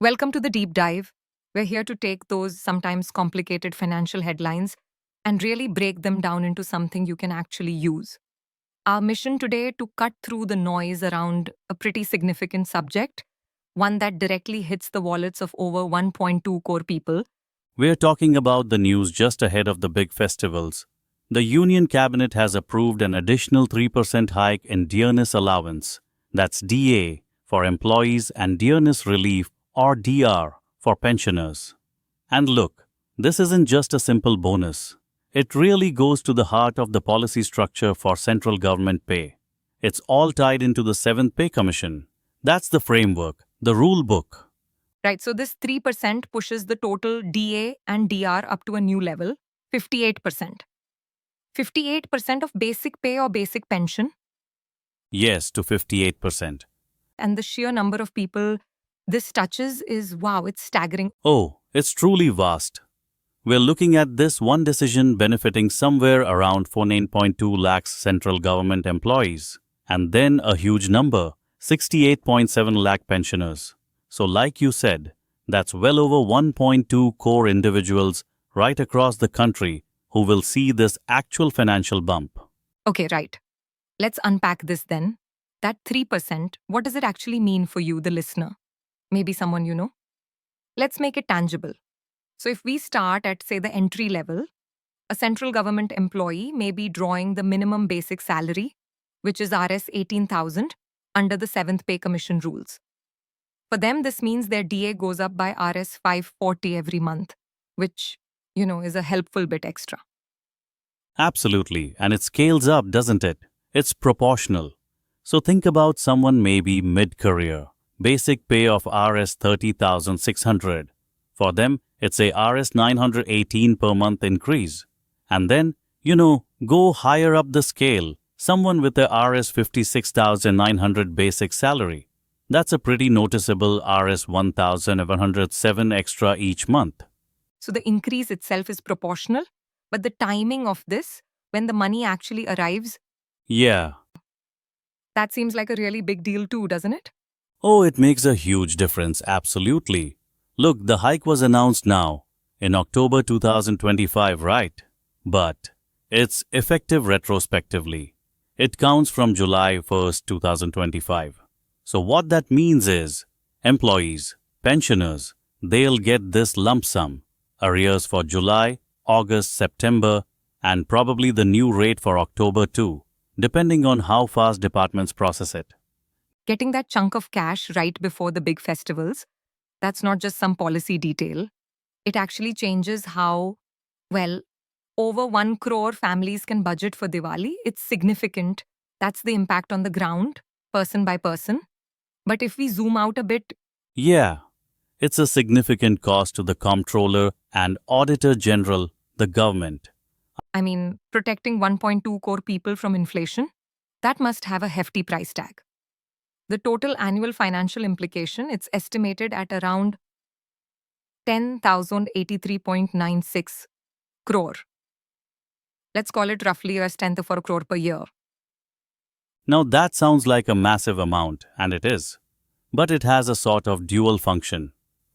Welcome to the deep dive. We're here to take those sometimes complicated financial headlines and really break them down into something you can actually use. Our mission today to cut through the noise around a pretty significant subject, one that directly hits the wallets of over 1.2 crore people. We're talking about the news just ahead of the big festivals. The Union Cabinet has approved an additional 3% hike in dearness allowance, that's DA, for employees and dearness relief, or DR, for pensioners. And look, this isn't just a simple bonus. It really goes to the heart of the policy structure for central government pay. It's all tied into the 7th Pay Commission. That's the framework, the rule book. Right, so this 3% pushes the total DA and DR up to a new level, 58%. 58% of basic pay or basic pension, Yes, to 58%. and the sheer number of people this touches is wow, it's staggering. Oh, it's truly vast. We're looking at this one decision benefiting somewhere around 49.2 lakhs central government employees, and then a huge number, 68.7 lakh pensioners. So like you said, that's well over 1.2 crore individuals right across the country who will see this actual financial bump. Okay, right. Let's unpack this then. That 3%, what does it actually mean for you, the listener? Maybe someone you know? Let's make it tangible. So if we start at, say, the entry level, a central government employee may be drawing the minimum basic salary, which is Rs 18,000, under the 7th Pay Commission rules. For them, this means their DA goes up by Rs 540 every month, which, is a helpful bit extra. Absolutely, and it scales up, doesn't it? It's proportional. So think about someone maybe mid-career, basic pay of Rs 30,600. For them, it's a Rs 918 per month increase. And then, go higher up the scale, someone with a Rs 56,900 basic salary. That's a pretty noticeable Rs 1,107 extra each month. So the increase itself is proportional, but the timing of this, when the money actually arrives, Yeah. that seems like a really big deal too, doesn't it? Oh, it makes a huge difference, absolutely. Look, the hike was announced now, in October 2025, right? But it's effective retrospectively. It counts from July 1st, 2025. So what that means is, employees, pensioners, they'll get this lump sum, arrears for July, August, September, and probably the new rate for October too, depending on how fast departments process it. Getting that chunk of cash right before the big festivals, that's not just some policy detail. It actually changes how, over 1 crore families can budget for Diwali. It's significant. That's the impact on the ground, person by person. But if we zoom out a bit, Yeah, it's a significant cost to the Comptroller and Auditor General, the government. protecting 1.2 crore people from inflation, that must have a hefty price tag. The total annual financial implication, it's estimated at around 10,083.96 crore. Let's call it roughly a tenth of a crore per year. Now that sounds like a massive amount, and it is. But it has a sort of dual function.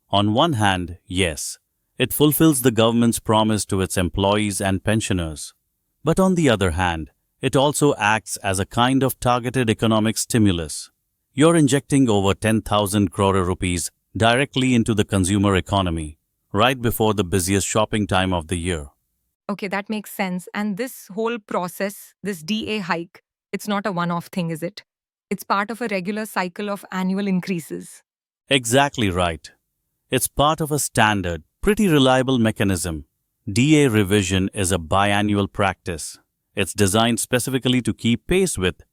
On one hand, yes, it fulfills the government's promise to its employees and pensioners. But on the other hand, it also acts as a kind of targeted economic stimulus. You're injecting over 10,000 crore rupees directly into the consumer economy, right before the busiest shopping time of the year. Okay, that makes sense. And this whole process, this DA hike, it's not a one-off thing, is it? It's part of a regular cycle of annual increases. Exactly right. It's part of a standard, pretty reliable mechanism. DA revision is a biannual practice. It's designed specifically to keep pace with,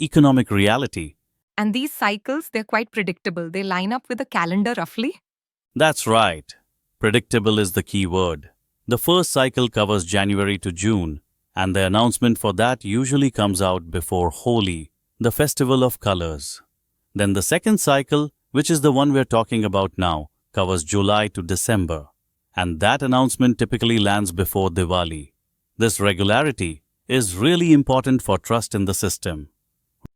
economic reality. And these cycles, they're quite predictable. They line up with a calendar roughly. That's right. Predictable is the key word. The first cycle covers January to June, and the announcement for that usually comes out before Holi, the festival of colors. Then the second cycle, which is the one we're talking about now, covers July to December, and that announcement typically lands before Diwali. This regularity is really important for trust in the system.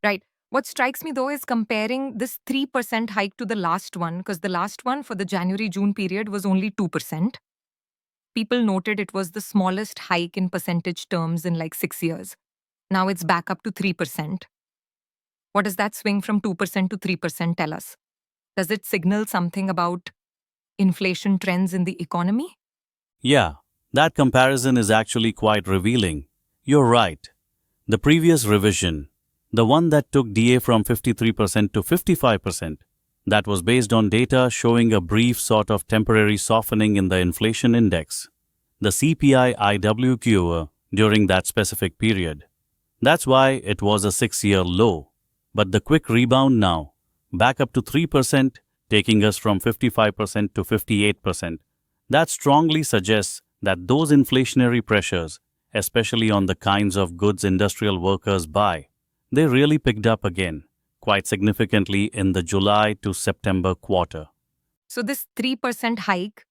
Right. What strikes me though is comparing this 3% hike to the last one, because the last one for the January June period was only 2%. People noted it was the smallest hike in percentage terms in like 6 years. Now it's back up to 3%. What does that swing from 2% to 3% tell us? Does it signal something about inflation trends in the economy? Yeah, that comparison is actually quite revealing. You're right. The previous revision, the one that took DA from 53% to 55%, that was based on data showing a brief sort of temporary softening in the inflation index, the CPI IWQ, during that specific period. That's why it was a 6-year low. But the quick rebound now, back up to 3%, taking us from 55% to 58%, that strongly suggests that those inflationary pressures, especially on the kinds of goods industrial workers buy, they really picked up again, quite significantly in the July to September quarter. So this 3% hike,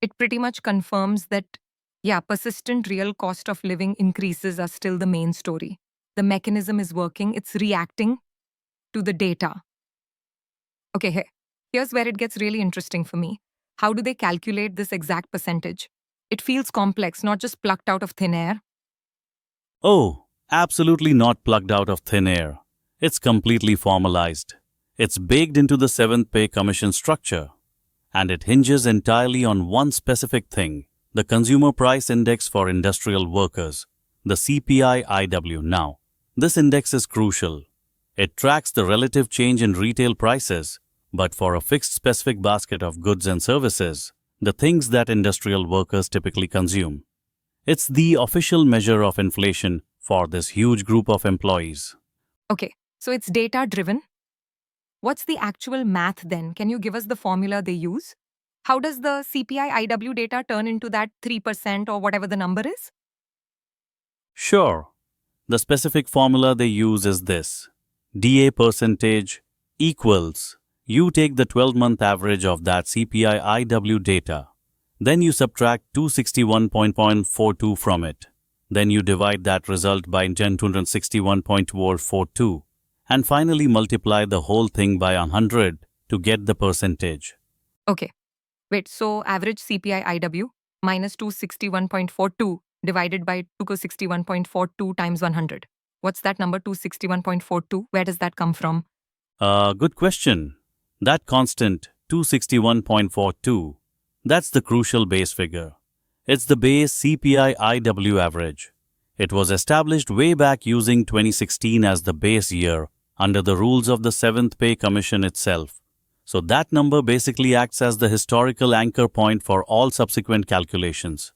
it pretty much confirms that, yeah, persistent real cost of living increases are still the main story. The mechanism is working, it's reacting to the data. Okay, here's where it gets really interesting for me. How do they calculate this exact percentage? It feels complex, not just plucked out of thin air. Oh, absolutely not plucked out of thin air. It's completely formalized. It's baked into the 7th Pay Commission structure. And it hinges entirely on one specific thing, the Consumer Price Index for Industrial Workers, the CPI-IW. Now, this index is crucial. It tracks the relative change in retail prices, but for a fixed specific basket of goods and services, the things that industrial workers typically consume. It's the official measure of inflation for this huge group of employees. Okay, so it's data-driven. What's the actual math then? Can you give us the formula they use? How does the CPI-IW data turn into that 3% or whatever the number is? Sure, the specific formula they use is this. DA percentage equals, you take the 12-month average of that CPI-IW data. Then you subtract 261.42 from it. Then you divide that result by 261.42. And finally multiply the whole thing by 100 to get the percentage. Okay, wait, so average CPI-IW minus 261.42 divided by 261.42 times 100. What's that number, 261.42? Where does that come from? Good question. That constant, 261.42, that's the crucial base figure. It's the base CPI-IW average. It was established way back using 2016 as the base year under the rules of the 7th Pay Commission itself. So that number basically acts as the historical anchor point for all subsequent calculations.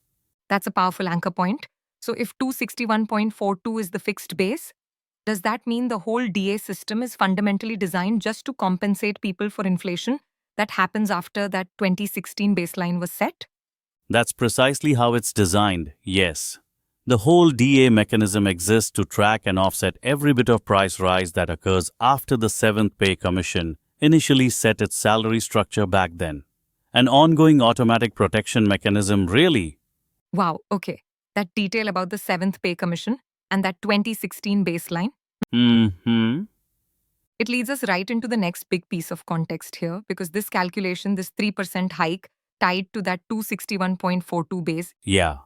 That's a powerful anchor point. So if 261.42 is the fixed base, does that mean the whole DA system is fundamentally designed just to compensate people for inflation that happens after that 2016 baseline was set? That's precisely how it's designed, yes. The whole DA mechanism exists to track and offset every bit of price rise that occurs after the 7th Pay Commission initially set its salary structure back then. An ongoing automatic protection mechanism, really. Wow, okay. That detail about the 7th Pay Commission and that 2016 baseline, it leads us right into the next big piece of context here, because this calculation, this 3% hike tied to that 261.42 base, Yeah.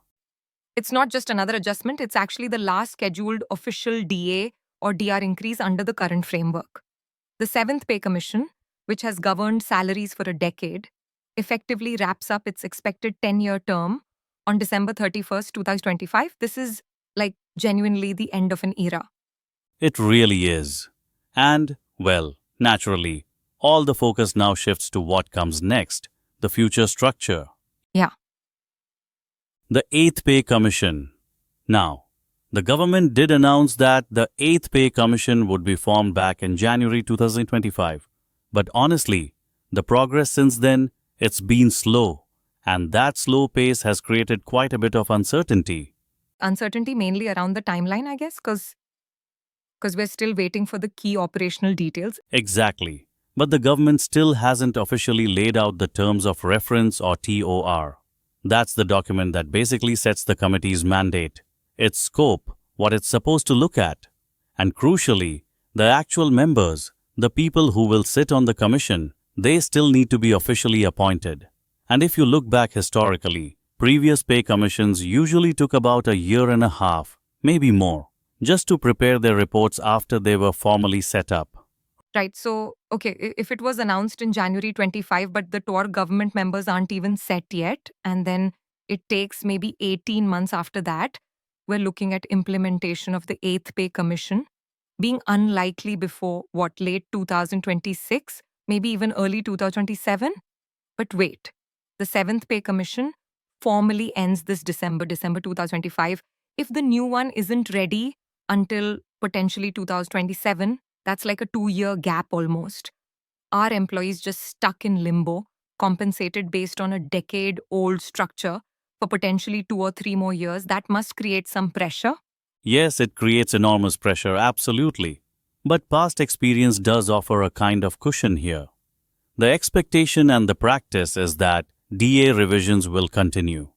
it's not just another adjustment, it's actually the last scheduled official DA or DR increase under the current framework. The 7th Pay Commission, which has governed salaries for a decade, effectively wraps up its expected 10-year term on December 31st, 2025. This is like genuinely the end of an era. It really is. And, well, naturally, all the focus now shifts to what comes next, the future structure. Yeah. The 8th Pay Commission. Now, the government did announce that the 8th Pay Commission would be formed back in January 2025. But honestly, the progress since then, it's been slow. And that slow pace has created quite a bit of uncertainty. Uncertainty mainly around the timeline, I guess, because we're still waiting for the key operational details. Exactly. But the government still hasn't officially laid out the terms of reference or TOR. That's the document that basically sets the committee's mandate, its scope, what it's supposed to look at. And crucially, The actual members, the people who will sit on the commission, they still need to be officially appointed. And if you look back historically, previous pay commissions usually took about a year and a half, maybe more, just to prepare their reports after they were formally set up. Right. So, okay, if it was announced in January 25, but the tour government members aren't even set yet, and then it takes maybe 18 months after that, we're looking at implementation of the 8th Pay Commission being unlikely before what, late 2026, maybe even early 2027? But wait, the 7th Pay Commission formally ends this December 2025. If the new one isn't ready until potentially 2027, that's like a 2-year gap almost. Are employees just stuck in limbo, compensated based on a decade old structure for potentially 2 or 3 more years? That must create some pressure. Yes, it creates enormous pressure, absolutely. But past experience does offer a kind of cushion here. The expectation and the practice is that DA revisions will continue.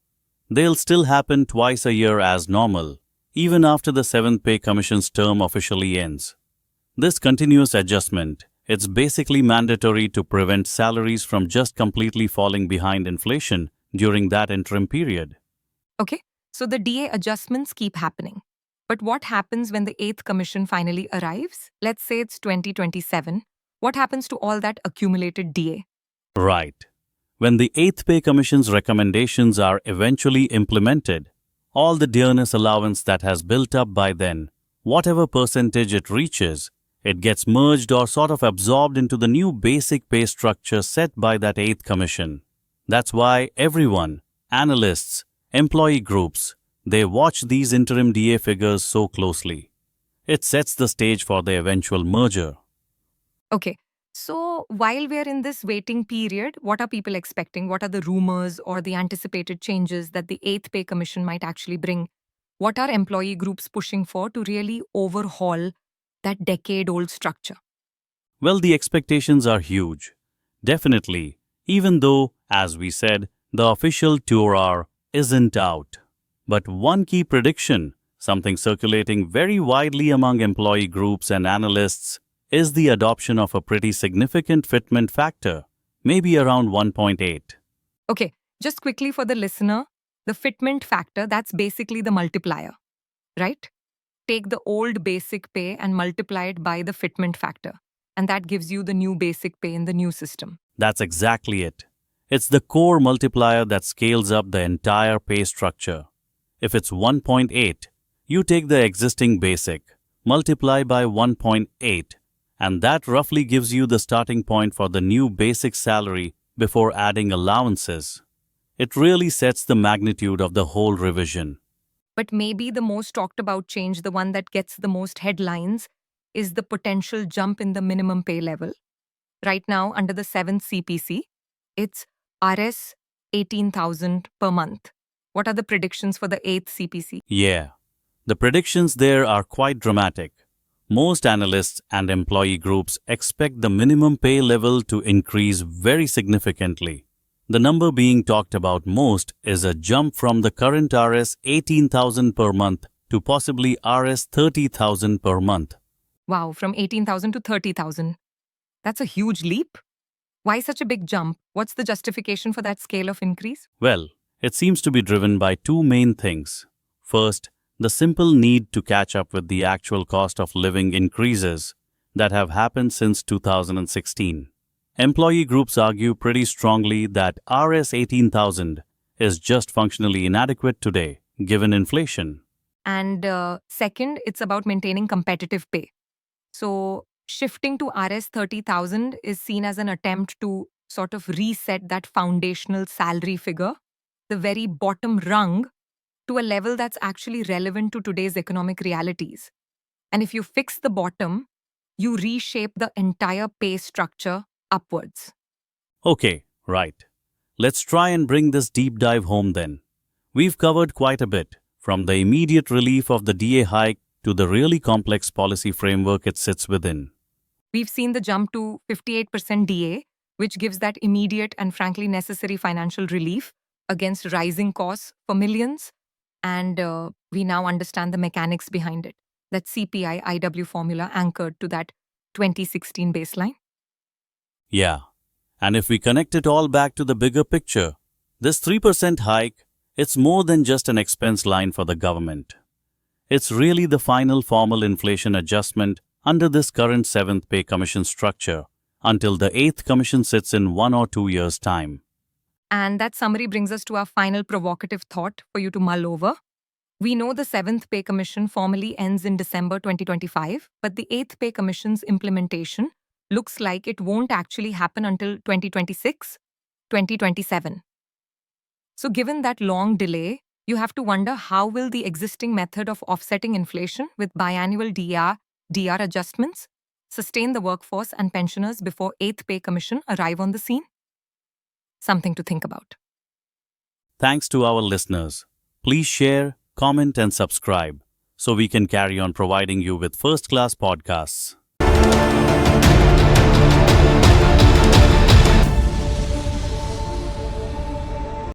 They'll still happen twice a year as normal, even after the 7th Pay Commission's term officially ends. This continuous adjustment, it's basically mandatory to prevent salaries from just completely falling behind inflation during that interim period. Okay, so the DA adjustments keep happening. But what happens when the 8th Commission finally arrives? Let's say it's 2027. What happens to all that accumulated DA? Right. When the 8th Pay Commission's recommendations are eventually implemented, all the dearness allowance that has built up by then, whatever percentage it reaches, it gets merged or sort of absorbed into the new basic pay structure set by that 8th Commission. That's why everyone, analysts, employee groups, they watch these interim DA figures so closely. It sets the stage for the eventual merger. Okay, so while we're in this waiting period, what are people expecting? What are the rumors or the anticipated changes that the 8th Pay Commission might actually bring? What are employee groups pushing for to really overhaul that decade old structure? Well, the expectations are huge. Definitely, even though, as we said, the official tour isn't out. But one key prediction, something circulating very widely among employee groups and analysts, is the adoption of a pretty significant fitment factor, maybe around 1.8. Okay, just quickly for the listener, the fitment factor, that's basically the multiplier, right? Take the old basic pay and multiply it by the fitment factor, and that gives you the new basic pay in the new system. That's exactly it. It's the core multiplier that scales up the entire pay structure. If it's 1.8, you take the existing basic, multiply by 1.8, and that roughly gives you the starting point for the new basic salary before adding allowances. It really sets the magnitude of the whole revision. But maybe the most talked about change, the one that gets the most headlines, is the potential jump in the minimum pay level. Right now, under the 7th CPC, it's Rs 18,000 per month. What are the predictions for the 8th CPC? Yeah, the predictions there are quite dramatic. Most analysts and employee groups expect the minimum pay level to increase very significantly. The number being talked about most is a jump from the current Rs 18,000 per month to possibly Rs 30,000 per month. Wow, from 18,000 to 30,000. That's a huge leap. Why such a big jump? What's the justification for that scale of increase? Well, it seems to be driven by two main things. First, the simple need to catch up with the actual cost of living increases that have happened since 2016. Employee groups argue pretty strongly that Rs 18,000 is just functionally inadequate today, given inflation. And second, it's about maintaining competitive pay. So shifting to Rs 30,000 is seen as an attempt to sort of reset that foundational salary figure, the very bottom rung, to a level that's actually relevant to today's economic realities. And if you fix the bottom, you reshape the entire pay structure upwards. Okay, right. Let's try and bring this deep dive home then. We've covered quite a bit, from the immediate relief of the DA hike to the really complex policy framework it sits within. We've seen the jump to 58% DA, which gives that immediate and frankly necessary financial relief against rising costs for millions. And we now understand the mechanics behind it. that CPI IW formula anchored to that 2016 baseline? Yeah. And if we connect it all back to the bigger picture, this 3% hike, it's more than just an expense line for the government. It's really the final formal inflation adjustment under this current 7th pay commission structure until the 8th commission sits in 1 or 2 years' time. And that summary brings us to our final provocative thought for you to mull over. We know the 7th Pay Commission formally ends in December 2025, but the 8th Pay Commission's implementation looks like it won't actually happen until 2026, 2027. So given that long delay, you have to wonder how will the existing method of offsetting inflation with biannual DR adjustments sustain the workforce and pensioners before 8th Pay Commission arrive on the scene? Something to think about. Thanks to our listeners. Please share, comment, and subscribe so we can carry on providing you with first-class podcasts.